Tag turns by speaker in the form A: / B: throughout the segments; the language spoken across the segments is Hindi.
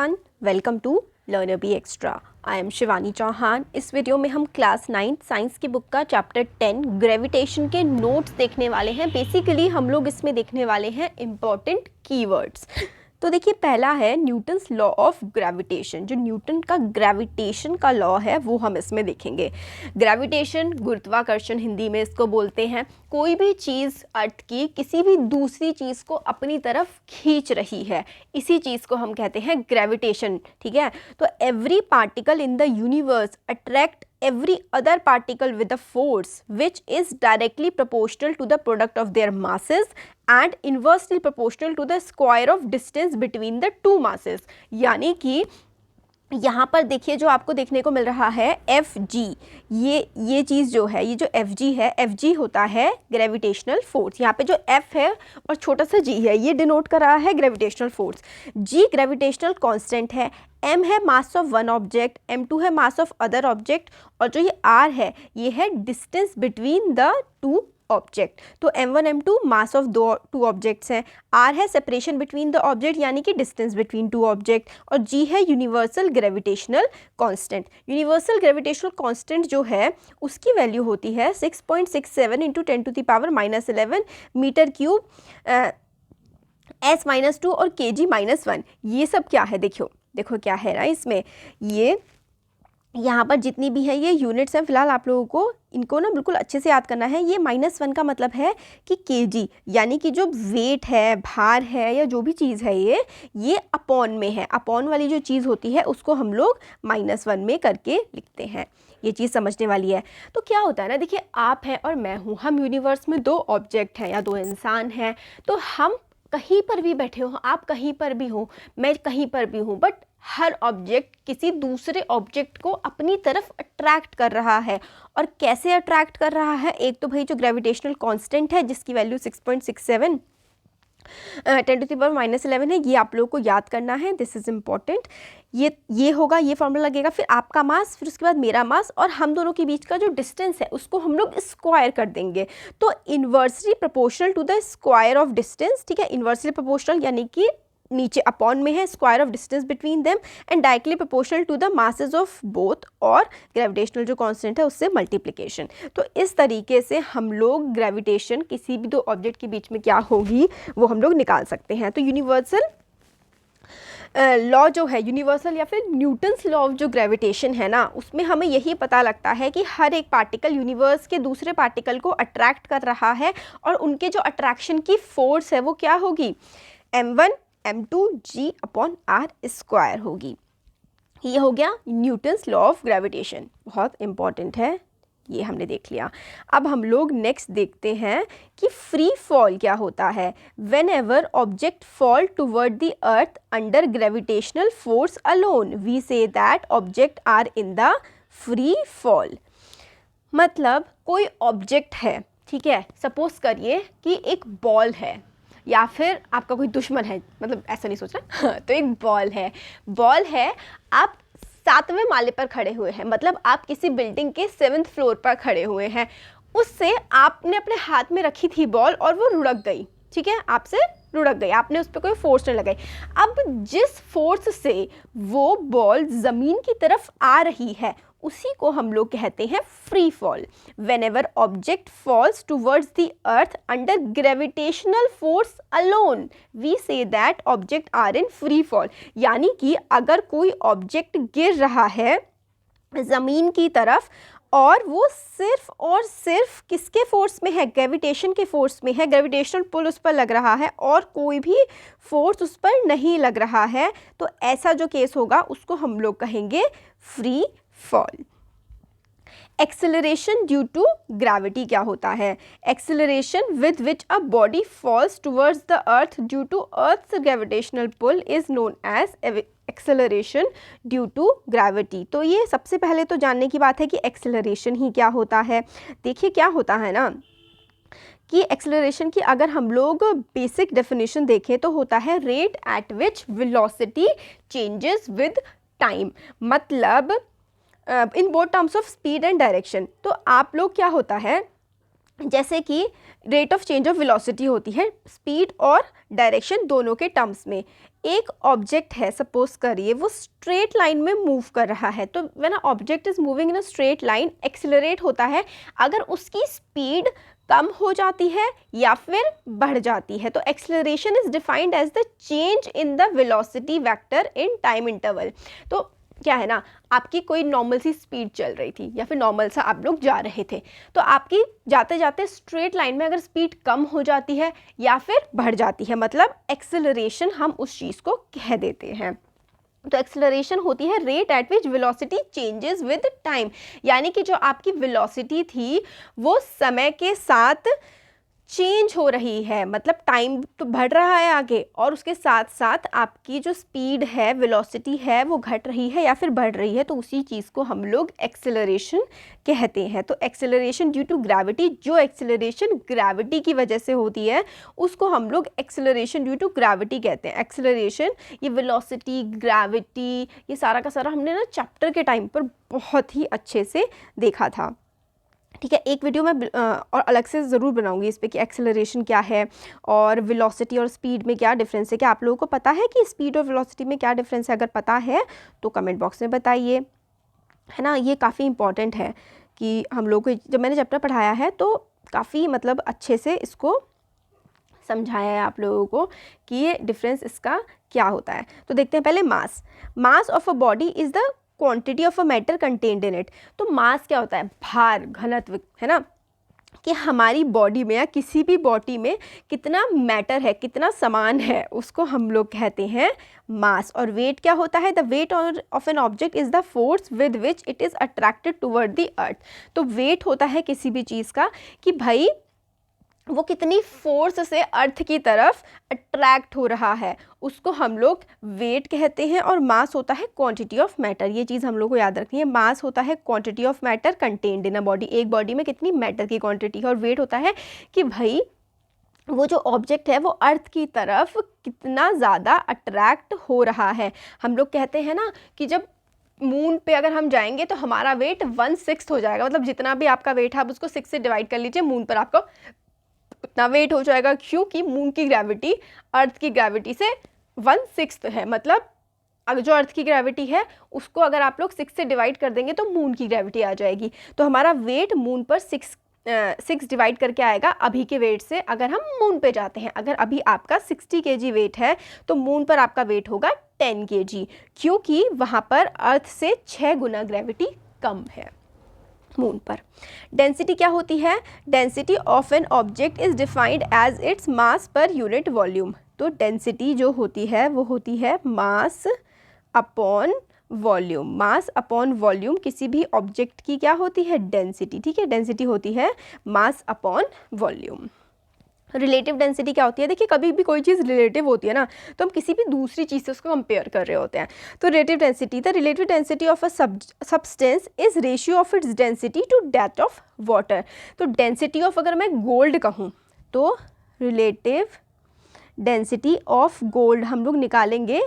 A: Everyone, welcome to Learner B Extra. I am Shivani Chauhan. इस वीडियो में हम क्लास 9 साइंस की बुक का चैप्टर 10 ग्रेविटेशन के नोट्स देखने वाले हैं। बेसिकली हम लोग इसमें देखने वाले हैं इम्पॉर्टेंट कीवर्ड्स। तो देखिए, पहला है न्यूटन्स लॉ ऑफ ग्रेविटेशन। जो न्यूटन का ग्रेविटेशन का लॉ है वो हम इसमें देखेंगे। ग्रेविटेशन, गुरुत्वाकर्षण हिंदी में इसको बोलते हैं। कोई भी चीज़ अर्थ की किसी भी दूसरी चीज़ को अपनी तरफ खींच रही है, इसी चीज़ को हम कहते हैं ग्रेविटेशन। ठीक है, तो every particle in the universe attract every other particle with a force which is directly proportional to the product of their masses and inversely proportional to the square of distance between the two masses। यानी कि यहाँ पर देखिए, जो आपको देखने को मिल रहा है एफ जी, ये चीज़ जो है, ये जो एफ जी है, एफ जी होता है ग्रेविटेशनल फोर्स। यहाँ पे जो एफ है और छोटा सा जी है, ये डिनोट कर रहा है ग्रेविटेशनल फोर्स। जी ग्रेविटेशनल कांस्टेंट है, एम है mass of one object, M2 है मास ऑफ अदर ऑब्जेक्ट, और जो ये आर है ये है distance between the two object. तो M1 M2 mass of two objects हैं, R है सेपरेशन बिटवीन द ऑब्जेक्ट यानी कि डिस्टेंस बिटवीन टू ऑब्जेक्ट, और G है universal gravitational constant. Universal gravitational constant जो है उसकी वैल्यू होती है 6.67 इंटू 10⁻⁻11 मीटर क्यूब S-2 और kg-1। ये सब क्या है, देखो क्या है ना इसमें, ये यहाँ पर जितनी भी है ये यूनिट्स हैं। फिलहाल आप लोगों को इनको ना बिल्कुल अच्छे से याद करना है। ये -1 का मतलब है कि केजी, यानी कि जो वेट है, भार है, या जो भी चीज़ है ये अपॉन में है। अपॉन वाली जो चीज़ होती है उसको हम लोग -1 में करके लिखते हैं। ये चीज़ समझने वाली है। तो क्या होता है ना, देखिए, आप हैं और मैं हूँ, हम यूनिवर्स में दो ऑब्जेक्ट हैं या दो इंसान हैं। तो हम कहीं पर भी बैठे हो, आप कहीं पर भी हो, मैं कहीं पर भी हूँ, बट हर ऑब्जेक्ट किसी दूसरे ऑब्जेक्ट को अपनी तरफ अट्रैक्ट कर रहा है। और कैसे अट्रैक्ट कर रहा है? एक तो भाई जो ग्रेविटेशनल कांस्टेंट है जिसकी वैल्यू 6.67 10⁻⁻11 है, ये आप लोगों को याद करना है। This is important. ये होगा, ये फॉर्मूला लगेगा, फिर आपका मास, फिर उसके बाद मेरा मास, और हम दोनों के बीच का जो डिस्टेंस है उसको हम लोग स्क्वायर कर देंगे। तो inversely proportional to the square of distance. ठीक है, इन्वर्सली प्रोपोर्शनल यानी कि नीचे अपॉन में है square of distance between them, and directly proportional to the masses of both, और ग्रेविटेशनल जो कांस्टेंट है उससे मल्टीप्लिकेशन। तो इस तरीके से हम लोग ग्रेविटेशन किसी भी दो ऑब्जेक्ट के बीच में क्या होगी वो हम लोग निकाल सकते हैं। तो यूनिवर्सल लॉ जो है, यूनिवर्सल या फिर न्यूटन्स लॉ ऑफ जो ग्रेविटेशन है ना, उसमें हमें यही पता लगता है कि हर एक पार्टिकल यूनिवर्स के दूसरे पार्टिकल को अट्रैक्ट कर रहा है, और उनके जो अट्रैक्शन की फोर्स है वो क्या होगी, M1 M2 G/R² होगी। ये हो गया न्यूटन्स लॉ ऑफ ग्रेविटेशन, बहुत इंपॉर्टेंट है, ये हमने देख लिया। अब हम लोग नेक्स्ट देखते हैं कि फ्री फॉल क्या होता है। Whenever object fall toward the earth under gravitational force alone we say that object are in the free fall. मतलब कोई ऑब्जेक्ट है, ठीक है, सपोज करिए कि एक बॉल है, या फिर आपका कोई दुश्मन है, मतलब ऐसा नहीं सोचना तो एक बॉल है, आप 7वें माले पर खड़े हुए हैं, मतलब आप किसी बिल्डिंग के 7th फ्लोर पर खड़े हुए हैं। उससे आपने अपने हाथ में रखी थी बॉल और वो लुढ़क गई। ठीक है, आपसे लुढ़क गई, आपने उस पर कोई फोर्स नहीं लगाई। अब जिस फोर्स से वो बॉल ज़मीन की तरफ आ रही है उसी को हम लोग कहते हैं free fall. Whenever object falls towards the earth under gravitational force alone we say that object are in free fall. यानी कि अगर कोई ऑब्जेक्ट गिर रहा है ज़मीन की तरफ, और वो सिर्फ और सिर्फ किसके फोर्स में है, ग्रेविटेशन के फोर्स में है, ग्रेविटेशनल पुल उस पर लग रहा है और कोई भी फोर्स उस पर नहीं लग रहा है, तो ऐसा जो केस होगा उसको हम लोग कहेंगे free fall. Acceleration due to gravity क्या होता है? Acceleration with which a body falls towards the earth due to earth's gravitational pull is known as acceleration due to gravity. तो ये सबसे पहले तो जानने की बात है कि एक्सेलरेशन ही क्या होता है। देखिए क्या होता है ना कि एक्सेलरेशन की अगर हम लोग बेसिक डेफिनेशन देखें तो होता है rate at which velocity changes with time. मतलब in both terms of speed and direction. तो आप लोग क्या होता है, जैसे कि rate of change of velocity होती है स्पीड और डायरेक्शन दोनों के टर्म्स में। एक ऑब्जेक्ट है, सपोज करिए वो स्ट्रेट लाइन में मूव कर रहा है, तो when object is moving in a straight line accelerate होता है अगर उसकी स्पीड कम हो जाती है या फिर बढ़ जाती है। तो acceleration is defined as the change in the velocity vector in time interval. तो क्या है ना, आपकी कोई नॉर्मल सी स्पीड चल रही थी या फिर नॉर्मल सा आप लोग जा रहे थे, तो आपकी जाते जाते स्ट्रेट लाइन में अगर स्पीड कम हो जाती है या फिर बढ़ जाती है, मतलब एक्सेलरेशन हम उस चीज़ को कह देते हैं। तो एक्सेलरेशन होती है rate at which velocity changes with time, यानी कि जो आपकी वेलोसिटी थी वो समय के साथ चेंज हो रही है, मतलब टाइम तो बढ़ रहा है आगे और उसके साथ साथ आपकी जो स्पीड है, वेलोसिटी है, वो घट रही है या फिर बढ़ रही है, तो उसी चीज़ को हम लोग एक्सेलरेशन कहते हैं। तो एक्सेलरेशन ड्यू टू ग्रेविटी, जो एक्सेलरेशन ग्रेविटी की वजह से होती है उसको हम लोग एक्सेलरेशन ड्यू टू ग्रेविटी कहते हैं। एक्सेलरेशन, ये वेलोसिटी, ग्रेविटी, ये सारा का सारा हमने ना चैप्टर के टाइम पर बहुत ही अच्छे से देखा था। ठीक है, एक वीडियो मैं और अलग से ज़रूर बनाऊंगी इस पे कि एक्सेलरेशन क्या है और वेलोसिटी और स्पीड में क्या डिफरेंस है। क्या आप लोगों को पता है कि स्पीड और वेलोसिटी में क्या डिफरेंस है? अगर पता है तो कमेंट बॉक्स में बताइए, है ना। ये काफ़ी इंपॉर्टेंट है कि हम लोग को, जब मैंने चैप्टर पढ़ाया है तो काफ़ी मतलब अच्छे से इसको समझाया है आप लोगों को कि ये डिफरेंस इसका क्या होता है। तो देखते हैं पहले mass of a body is the quantity of a matter contained in it. तो मास क्या होता है? भार, घनत्व, है ना, कि हमारी बॉडी में या किसी भी बॉडी में कितना मैटर है, कितना सामान है, उसको हम लोग कहते हैं मास। और वेट क्या होता है? The weight of an object is the force with which it is attracted toward the earth. तो वेट होता है किसी भी चीज़ का कि भाई वो कितनी फोर्स से अर्थ की तरफ अट्रैक्ट हो रहा है, उसको हम लोग वेट कहते हैं। और मास होता है क्वांटिटी ऑफ मैटर, ये चीज़ हम लोग को याद रखनी है। मास होता है quantity of matter contained in a body, एक बॉडी में कितनी मैटर की क्वांटिटी है। और वेट होता है कि भाई वो जो ऑब्जेक्ट है वो अर्थ की तरफ कितना ज़्यादा अट्रैक्ट हो रहा है। हम लोग कहते हैं ना कि जब मून पे अगर हम जाएंगे तो हमारा वेट 1/6 हो जाएगा, मतलब जितना भी आपका वेट है आप उसको 6 से डिवाइड कर लीजिए, मून पर आपको उतना वेट हो जाएगा, क्योंकि मून की ग्रेविटी अर्थ की ग्रेविटी से 1/6 है। मतलब अगर जो अर्थ की ग्रेविटी है उसको अगर आप लोग 6 से डिवाइड कर देंगे तो मून की ग्रेविटी आ जाएगी। तो हमारा वेट मून पर 6 डिवाइड करके आएगा अभी के वेट से, अगर हम मून पे जाते हैं। अगर अभी आपका 60 kg वेट है तो मून पर आपका वेट होगा 10 kg, क्योंकि वहाँ पर अर्थ से 6 गुना ग्रेविटी कम है मून पर। डेंसिटी क्या होती है? Density of an object is defined as its mass per unit volume. तो डेंसिटी जो होती है वो होती है mass upon volume. Mass upon volume किसी भी ऑब्जेक्ट की क्या होती है? डेंसिटी। ठीक है, डेंसिटी होती है mass upon volume. Relative density क्या होती है? देखिए, कभी भी कोई चीज़ रिलेटिव होती है ना तो हम किसी भी दूसरी चीज़ से उसको कंपेयर कर रहे होते हैं। तो relative density, the relative density of a substance is ratio of its density to that of water. तो डेंसिटी ऑफ, अगर मैं गोल्ड कहूँ तो रिलेटिव डेंसिटी ऑफ गोल्ड हम लोग निकालेंगे,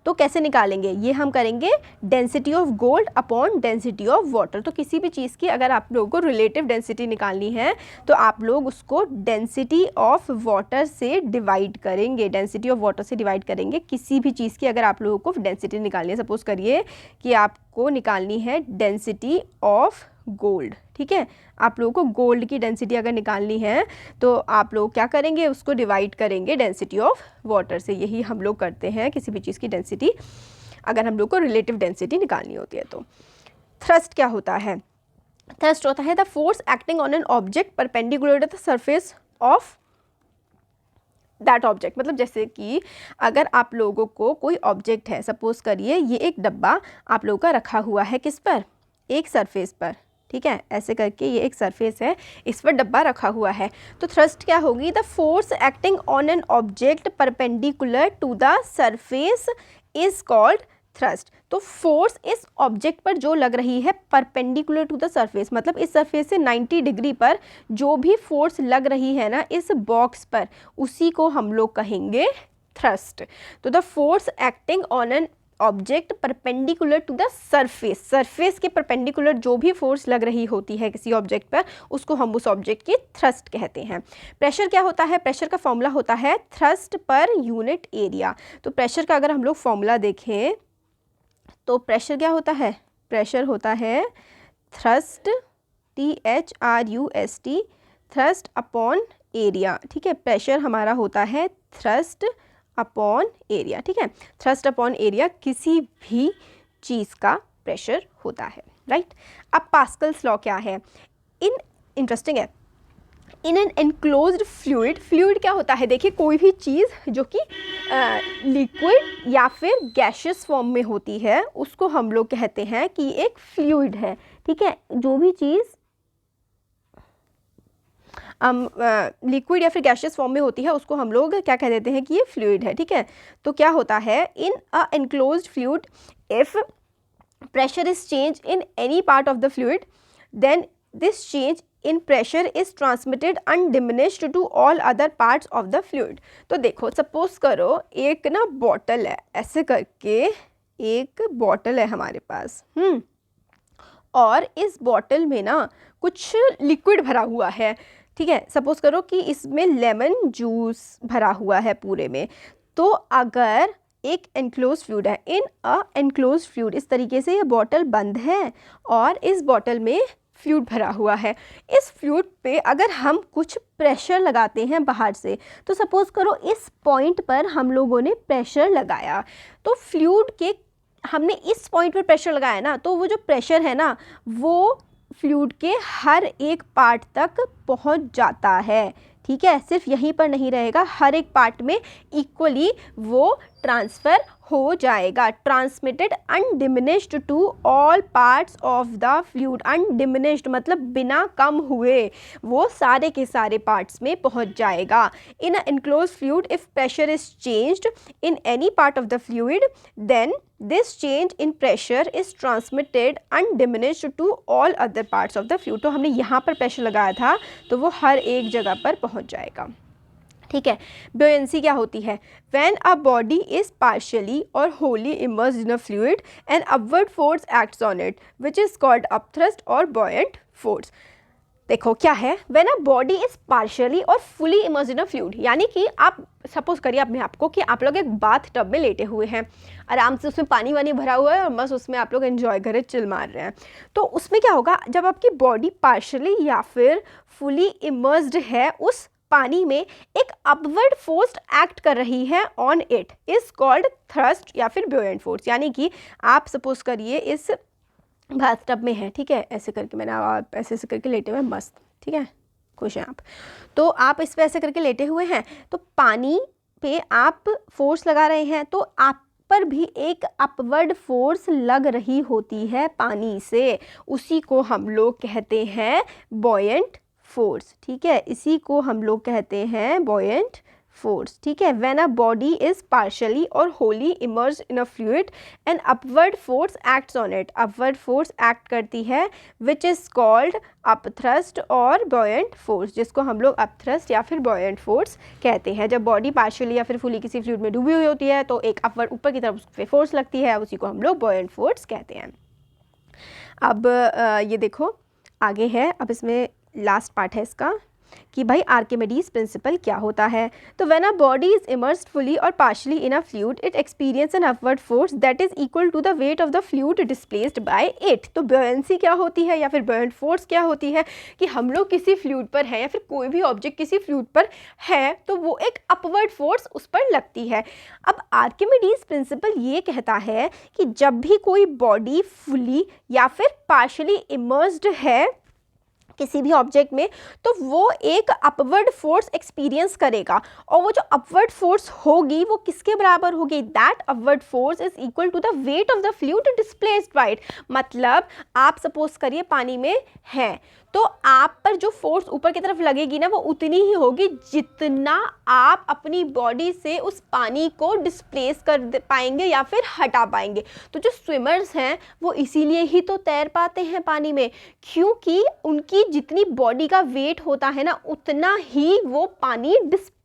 A: तो कैसे निकालेंगे? ये हम करेंगे density of gold upon density of water. तो किसी भी चीज़ की अगर आप लोगों को रिलेटिव डेंसिटी निकालनी है तो आप लोग उसको डेंसिटी ऑफ वाटर से डिवाइड करेंगे, डेंसिटी ऑफ वाटर से डिवाइड करेंगे। किसी भी चीज़ की अगर आप लोगों को डेंसिटी निकालनी है, सपोज करिए कि आपको निकालनी है डेंसिटी ऑफ गोल्ड, ठीक है, आप लोगों को गोल्ड की डेंसिटी अगर निकालनी है तो आप लोग क्या करेंगे? उसको डिवाइड करेंगे डेंसिटी ऑफ वाटर से। यही हम लोग करते हैं किसी भी चीज़ की डेंसिटी अगर हम लोग को रिलेटिव डेंसिटी निकालनी होती है तो। थ्रस्ट क्या होता है? थ्रस्ट होता है the force acting on an object perpendicular to the surface of that object. मतलब जैसे कि अगर आप लोगों को कोई ऑब्जेक्ट है, सपोज करिए ये एक डब्बा आप लोगों का रखा हुआ है किस पर? एक सरफेस पर, ठीक है, ऐसे करके ये एक सरफेस है, इस पर डब्बा रखा हुआ है। तो थ्रस्ट क्या होगी? The force acting on an object perpendicular to the surface is called thrust. तो फोर्स इस ऑब्जेक्ट पर जो लग रही है परपेंडिकुलर टू द सरफेस, मतलब इस सरफेस से 90 डिग्री पर जो भी फोर्स लग रही है ना इस बॉक्स पर, उसी को हम लोग कहेंगे थ्रस्ट। तो the force acting on an object perpendicular to the surface, surface के परपेंडिकुलर जो भी फोर्स लग रही होती है किसी ऑब्जेक्ट पर, उसको हम उस ऑब्जेक्ट की थ्रस्ट कहते हैं। प्रेशर क्या होता है? प्रेशर का फॉर्मूला होता है थ्रस्ट पर यूनिट एरिया। तो प्रेशर का अगर हम लोग फॉर्मूला देखें तो प्रेशर क्या होता है? प्रेशर होता है thrust, THRUST, thrust upon area. ठीक है, प्रेशर हमारा होता है थ्रस्ट अपॉन एरिया। ठीक है, थ्रस्ट अपॉन एरिया किसी भी चीज़ का प्रेशर होता है, राइट। अब पास्कल्स लॉ क्या है? इंटरेस्टिंग है, in an enclosed fluid, fluid क्या होता है? देखिए, कोई भी चीज़ जो कि लिक्विड या फिर गैशियस फॉर्म में होती है उसको हम लोग कहते हैं कि एक फ्लूइड है। ठीक है, जो भी चीज़ लिक्विड या फिर गैशियस फॉर्म में होती है उसको हम लोग क्या कह देते हैं कि ये फ्लूइड है। ठीक है, तो क्या होता है? In a enclosed fluid if pressure is change in any part of the fluid then this change in pressure is transmitted undiminished to all other parts of the fluid. तो देखो, सपोज करो एक ना बॉटल है, ऐसे करके एक बॉटल है हमारे पास, और इस बॉटल में ना कुछ लिक्विड भरा हुआ है। ठीक है, सपोज करो कि इसमें लेमन जूस भरा हुआ है पूरे में। तो अगर एक एनक्लोज फ्लूइड है, इन अ एनक्लोज फ्लूइड, इस तरीके से ये बॉटल बंद है और इस बॉटल में फ्लूइड भरा हुआ है। इस फ्लूइड पे अगर हम कुछ प्रेशर लगाते हैं बाहर से, तो सपोज करो इस पॉइंट पर हम लोगों ने प्रेशर लगाया, तो फ्लूइड के हमने इस पॉइंट पर प्रेशर लगाया ना, तो वो जो प्रेशर है ना वो फ्लूइड के हर एक पार्ट तक पहुंच जाता है। ठीक है, सिर्फ यहीं पर नहीं रहेगा, हर एक पार्ट में इक्वली वो ट्रांसफ़र हो जाएगा। Transmitted undiminished to all parts of the fluid, undiminished मतलब बिना कम हुए वो सारे के सारे पार्ट्स में पहुंच जाएगा। In a enclose fluid if pressure is changed in any part of the fluid then this change in pressure is transmitted undiminished to all other parts of the fluid. तो हमने यहाँ पर प्रेशर लगाया था तो वो हर एक जगह पर पहुँच जाएगा। ठीक है, ब्योयेंसी क्या होती है? When a body is partially or wholly immersed in a fluid and upward force acts on it which is called upthrust or buoyant force. देखो क्या है, when a body is partially or fully immersed in a fluid, यानी कि आप सपोज करिए अपने आप को कि आप लोग एक बाथ टब में लेटे हुए हैं, आराम से उसमें पानी वानी भरा हुआ है और बस उसमें आप लोग एंजॉय कर रहे, चिल मार रहे हैं। तो उसमें क्या होगा, जब आपकी बॉडी पार्शियली या फिर फुली इमर्स्ड है उस पानी में, एक अपवर्ड फोर्स एक्ट कर रही है on it is called thrust या फिर ब्योयेंट फोर्स। यानी कि आप सपोज करिए इस बाथटब में है, ठीक है, ऐसे करके मैंने आप ऐसे करके लेटे हुए मस्त, ठीक है, खुश हैं आप। तो आप इस पे ऐसे करके लेटे हुए हैं, तो पानी पे आप फोर्स लगा रहे हैं, तो आप पर भी एक अपवर्ड फोर्स लग रही होती है पानी से, उसी को हम लोग कहते हैं बॉयंट फोर्स। ठीक है, इसी को हम लोग कहते हैं बॉयंट फोर्स। ठीक है, when a body is partially or wholly immersed in a fluid and upward force acts on it, upward force act करती है which is called upthrust or buoyant force, जिसको हम लोग अपथ्रस्ट या फिर बॉयंट फोर्स कहते हैं। जब बॉडी पार्शियली या फिर फुली किसी फ्लूइड में डूबी हुई होती है तो एक अपवर्ड ऊपर की तरफ उस पर फोर्स लगती है, उसी को हम लोग बॉयंट फोर्स कहते हैं। अब ये देखो आगे है, अब इसमें लास्ट पार्ट है इसका कि भाई आर्किमिडीज प्रिंसिपल क्या होता है। तो when a body is immersed fully or partially in a fluid it experience an upward force that is equal to the weight of the fluid displaced by it. तो ब्योयेंसी क्या होती है या फिर बॉयंट फोर्स क्या होती है कि हम लोग किसी फ्लूइड पर है या फिर कोई भी ऑब्जेक्ट किसी फ्लूइड पर है तो वो एक अपवर्ड फोर्स उस पर लगती है। अब आर्किमिडीज प्रिंसिपल ये कहता है कि जब भी कोई बॉडी फुली या फिर पार्शियली इमर्स्ड है किसी भी ऑब्जेक्ट में, तो वो एक अपवर्ड फोर्स एक्सपीरियंस करेगा, और वो जो अपवर्ड फोर्स होगी वो किसके बराबर होगी, that upward force is equal to the weight of the fluid displaced by it. मतलब आप सपोज करिए पानी में हैं, तो आप पर जो फोर्स ऊपर की तरफ लगेगी ना वो उतनी ही होगी जितना आप अपनी बॉडी से उस पानी को डिस्प्लेस कर पाएंगे या फिर हटा पाएंगे। तो जो स्विमर्स हैं वो इसीलिए ही तो तैर पाते हैं पानी में, क्योंकि उनकी जितनी बॉडी का वेट होता है ना उतना ही वो पानी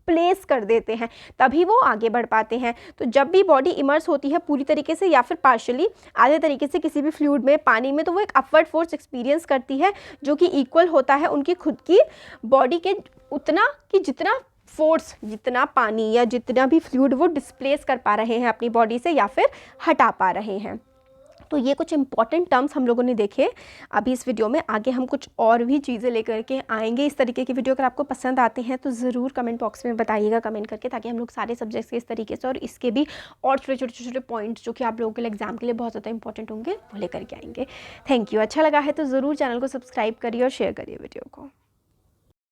A: डिस्प्लेस कर देते हैं, तभी वो आगे बढ़ पाते हैं। तो जब भी बॉडी इमर्स होती है पूरी तरीके से या फिर पार्शियली आधे तरीके से किसी भी फ्लूइड में, पानी में, तो वो एक अपवर्ड फोर्स एक्सपीरियंस करती है जो कि इक्वल होता है उनकी खुद की बॉडी के उतना कि जितना फोर्स, जितना पानी या जितना भी फ्लूइड वो डिस्प्लेस कर पा रहे हैं अपनी बॉडी से या फिर हटा पा रहे हैं। तो ये कुछ इंपॉर्टेंट टर्म्स हम लोगों ने देखे अभी इस वीडियो में। आगे हम कुछ और भी चीज़ें लेकर के आएंगे इस तरीके की वीडियो। अगर आपको पसंद आते हैं तो ज़रूर कमेंट बॉक्स में बताइएगा कमेंट करके, ताकि हम लोग सारे सब्जेक्ट्स के इस तरीके से और इसके भी और छोटे पॉइंट्स जो कि आप लोगों के लिए एग्जाम के लिए बहुत ज़्यादा इंपॉर्टेंट होंगे वो लेकर के आएंगे। Thank you. अच्छा लगा है तो ज़रूर चैनल को सब्सक्राइब करिए और शेयर करिए वीडियो को।